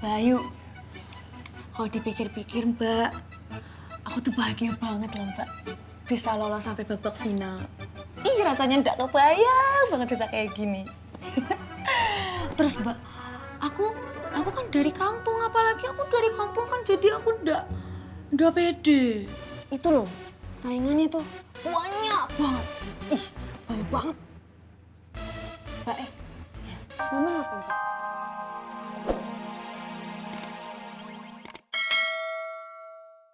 Bayu, kalau dipikir-pikir Mbak, aku tuh bahagia banget loh Mbak. Bisa lolos sampai babak final. Ih, rasanya nggak kebayang banget bisa kayak gini. Terus Mbak, aku kan dari kampung, apalagi aku dari kampung kan jadi aku ndak pede. Itu loh, saingannya tuh banyak banget. Ih, banyak banget. Mbak, ngomong apa Mbak?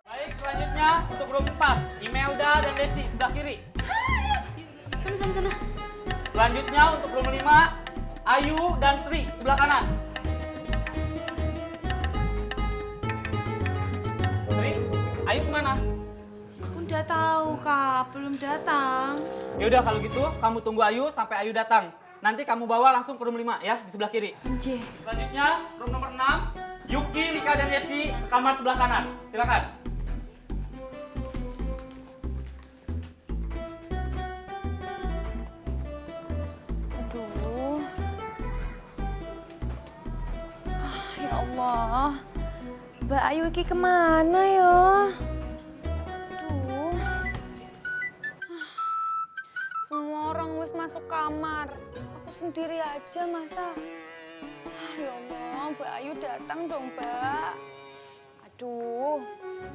Baik, selanjutnya untuk grup 4, Imelda dan Desi sebelah kiri. Sana. Selanjutnya untuk grup 5, Ayu dan Sri sebelah kanan. Sri, Ayu kemana? Aku nggak tahu Kak, belum datang. Yaudah kalau gitu kamu tunggu Ayu sampai Ayu datang. Nanti kamu bawa langsung ke room 5 ya, di sebelah kiri. J. Selanjutnya room nomor 6, Yuki, Lika dan Desi ke kamar sebelah kanan. Silakan. Aduh. Ya Allah. Mbak Ayu iki kemana ya? Aduh. Semua orang wis masuk kamar. Aku sendiri aja masa. Ya Allah, Mbak Ayu datang dong, Mbak. Aduh.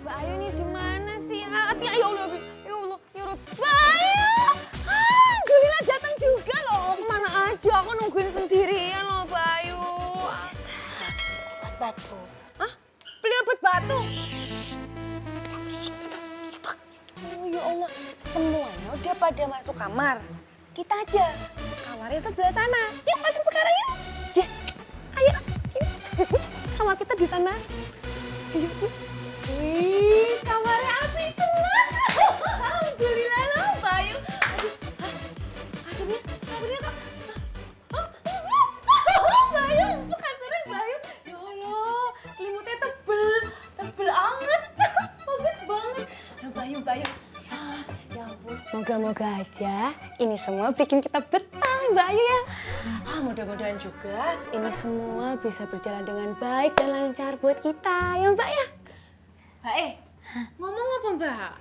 Mbak Ayu ini di mana sih? Hati ya Allah. Ya Allah, ya Allah. Mbak Ayu! Gulina datang juga loh. Kemana aja? Aku nungguin sendirian loh, Mbak Ayu. Obat batu. Hah? Beli obat batu? Sibuk. Oh ya Allah, semuanya udah pada masuk kamar. Kita aja, kamarnya sebelah sana. Yuk masuk sekarang ya. Jeh, ayo. Sama kita di sana. Yuk. Wih, kamarnya asik tenang. Alhamdulillah loh, Bayu. Aduh, kasurnya kok. Bayu, empuk kasurnya Bayu. Ya Allah, selimutnya tebel anget. Bagus banget. Nah, Bayu. Ya ampun, moga-moga aja ini semua bikin kita betah, Mbak Ayu ya. Mudah-mudahan juga ini semua bisa berjalan dengan baik dan lancar buat kita ya Mbak ya. Mbak ngomong apa Mbak?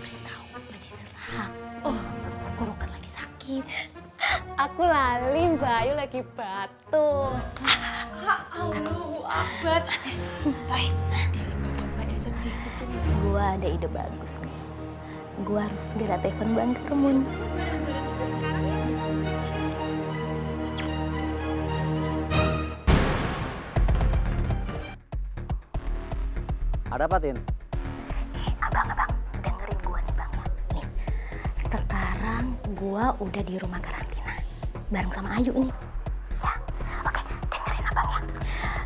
Kasih tahu lagi serak. Oh, tenggorokan lagi sakit. Aku lali Mbak Ayu lagi batuk. Allahu Akbar. Baik, daripada Mbaknya sedih gitu. Gua ada ide bagus nih. Gua harus segera telepon Bang Kermun. Ada apa, Tin? Abang, dengerin gua nih Bang ya. Nih, sekarang gua udah di rumah karantina. Bareng sama Ayu nih. Ya, oke, dengerin Abang ya.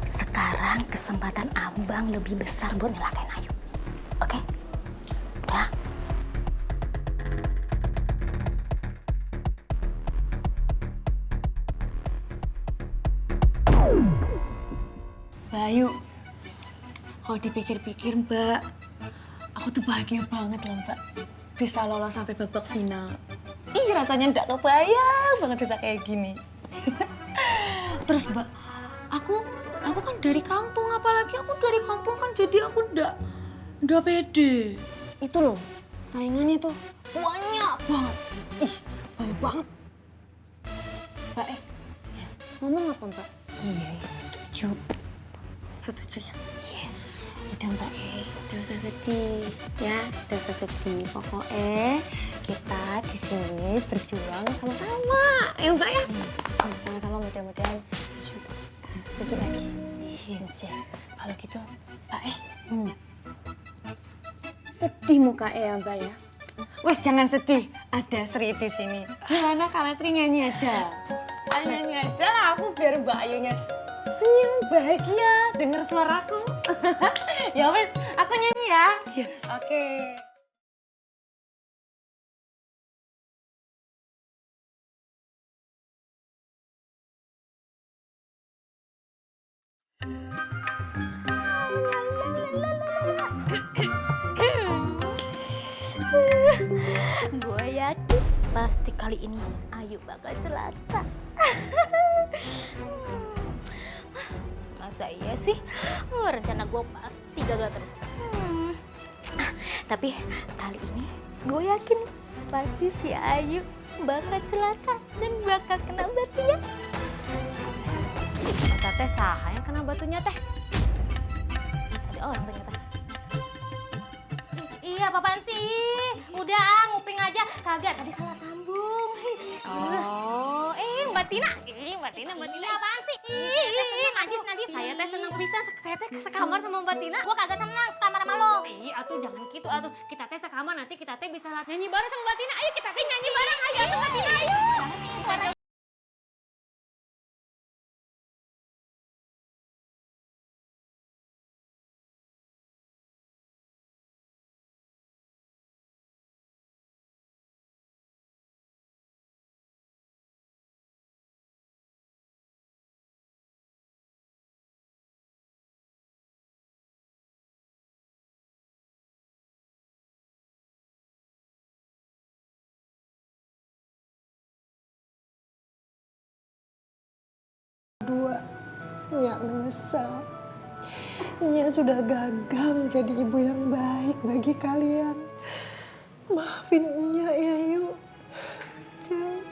Sekarang kesempatan Abang lebih besar buat nyelakain Ayu. Oke? Udah. Bayu, kalau dipikir-pikir Mbak, aku tuh bahagia banget loh Mbak. Bisa lolos sampai babak final. Ih, rasanya nggak kebayang banget bisa kayak gini. Terus Mbak, aku kan dari kampung, apalagi aku dari kampung kan jadi aku ndak pede. Itu loh, saingannya tuh banyak banget. Ih, banyak banget. Mbak, ngomong apa Mbak? Iya, setuju. Setuju ya? Iya. Udah Mbak udah usah sedih ya, udah usah sedih. Pokoknya kita di sini berjuang sama-sama, ya Mbak ya. Sama-sama mudah-mudahan setuju. Setuju lagi. Iya. Kalau gitu Mbak sedih muka ya Mbak ya. Wes jangan sedih, ada Sri di sini. Gimana kalau Sri nyanyi aja? Nyanyi aja lah aku biar Mbak Ayunya senyum bahagia denger suaraku. Ya wes, aku nyanyi ya. Iya. Oke. Gue yakin pasti kali ini Ayu bakal celaka. Masa iya sih? Rencana gue pasti gagal terus. Tapi kali ini gue yakin pasti si Ayu bakal celaka dan bakal kena batunya. Kata teh saha yang kena batunya teh? Ada orang ternyata. Iya, apaan sih? Udah nguping aja. Kagak, tadi salah sambung. Oh, Mbak Tina. Mbak Tina apaan sih? Najis. Saya teh seneng bisa. Saya teh sekamar sama Mbak Tina. Gua kagak seneng sekamar sama lo. Atuh jangan gitu atuh. Kita teh sekamar nanti kita teh bisa nyanyi bareng sama Mbak Tina. Ayo kita teh nyanyi bareng. Ayo atuh Mbak Tina, ayo. Nyak menyesal. Nyak sudah gagal menjadi ibu yang baik bagi kalian. Maafin Nyak ya, Yu. Ceng.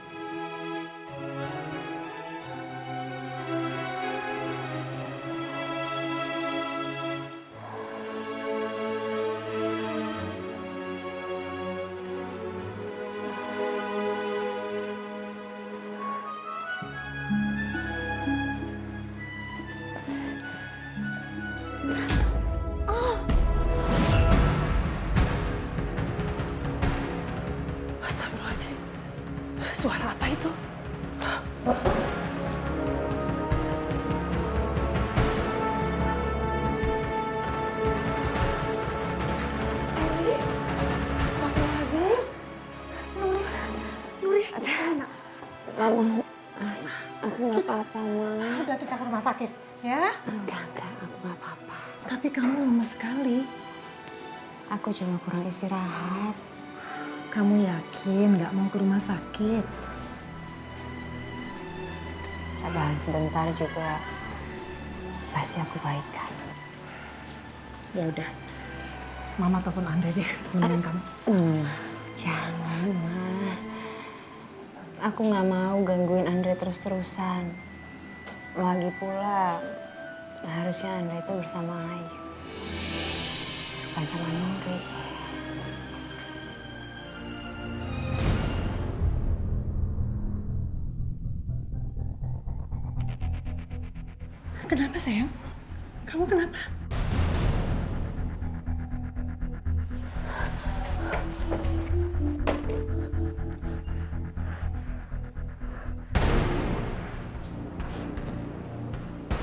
Astagfirullahaladzim. Suara apa itu? Astagfirullahaladzim. Nuri. Mama, aku nggak apa-apa, Ma. Udah kita ke rumah sakit, ya? Enggak, aku nggak apa-apa. Tapi kamu lemes sekali. Aku cuma kurang istirahat. Kamu yakin nggak mau ke rumah sakit? Padahal sebentar juga pasti aku baikkan. Ya udah, Mama telepon Andre deh, temenin kamu. Jangan, Ma. Aku nggak mau gangguin Andre terus-terusan. Lagi pula, harusnya Andre itu bersama Ayu. Bukan sama Nuri. Kenapa sayang? Kamu kenapa?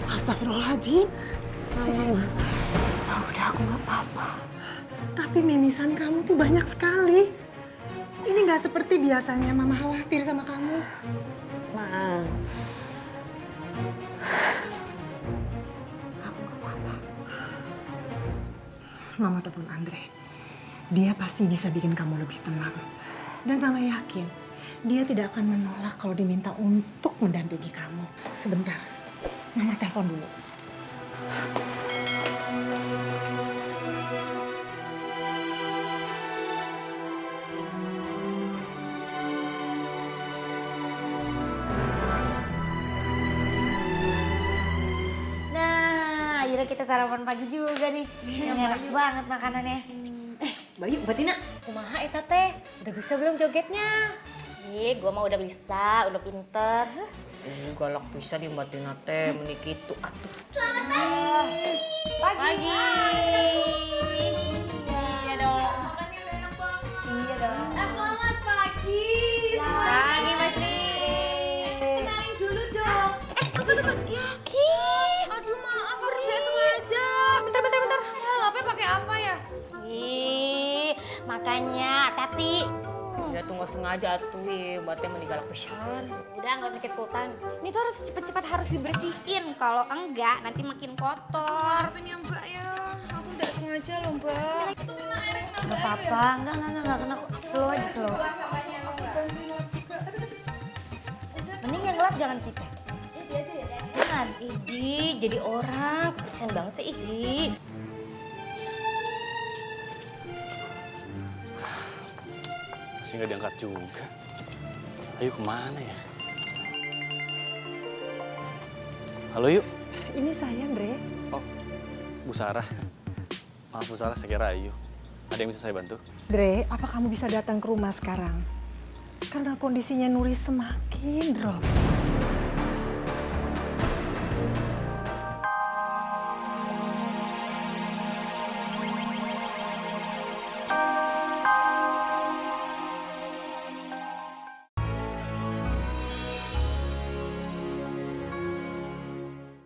Astagfirullahaladzim. Mama, udah aku nggak apa-apa. Tapi mimisan kamu tuh banyak sekali. Ini nggak seperti biasanya Mama khawatir sama kamu. Ma, Mama telepon Andre. Dia pasti bisa bikin kamu lebih tenang. Dan Mama yakin dia tidak akan menolak kalau diminta untuk mendampingi kamu. Sebentar, Mama telepon dulu. Nah, akhirnya kita sarapan pagi juga nih. Yang enak banget makanannya. Bayu, Mbak Tina, kumaha eta teh? Udah bisa belum jogetnya? Gua mah udah bisa, udah pinter. Ini galak bisa di Mbak Tina teh, menik itu atuh. Selamat pagi. Iya dong. Makannya udah enak banget. Iya dong. Selamat pagi. Pagi, Mas Ri. Kenalin dulu dong. Apa tuh, Pak? Ya. Aduh, maaf, aku nggak sengaja. Bentar. Lapnya pakai apa ya? Makanya, hati-hati. Ya tuh nggak sengaja atuh, Mbak Teh menik galak pisan. Udah, nggak usah ikutan. Ini tuh harus cepet-cepet harus dibersihin. Kalau enggak, nanti makin kotor. Maafin ya, Mbak ya. Aku nggak sengaja loh, Mbak. Itu kena air kena Gak apa-apa, enggak kena. Slow aja, slow. Mending yang gelap jangan kita. Jangan. Idi, jadi orang. Kebersihan banget sih, Idi. Masih nggak diangkat juga. Ayu kemana ya? Halo Yu. Ini saya, Andre. Oh, Bu Sarah. Maaf Bu Sarah, saya kira Ayu. Ada yang bisa saya bantu? Dre, apa kamu bisa datang ke rumah sekarang? Karena kondisinya Nuri semakin drop.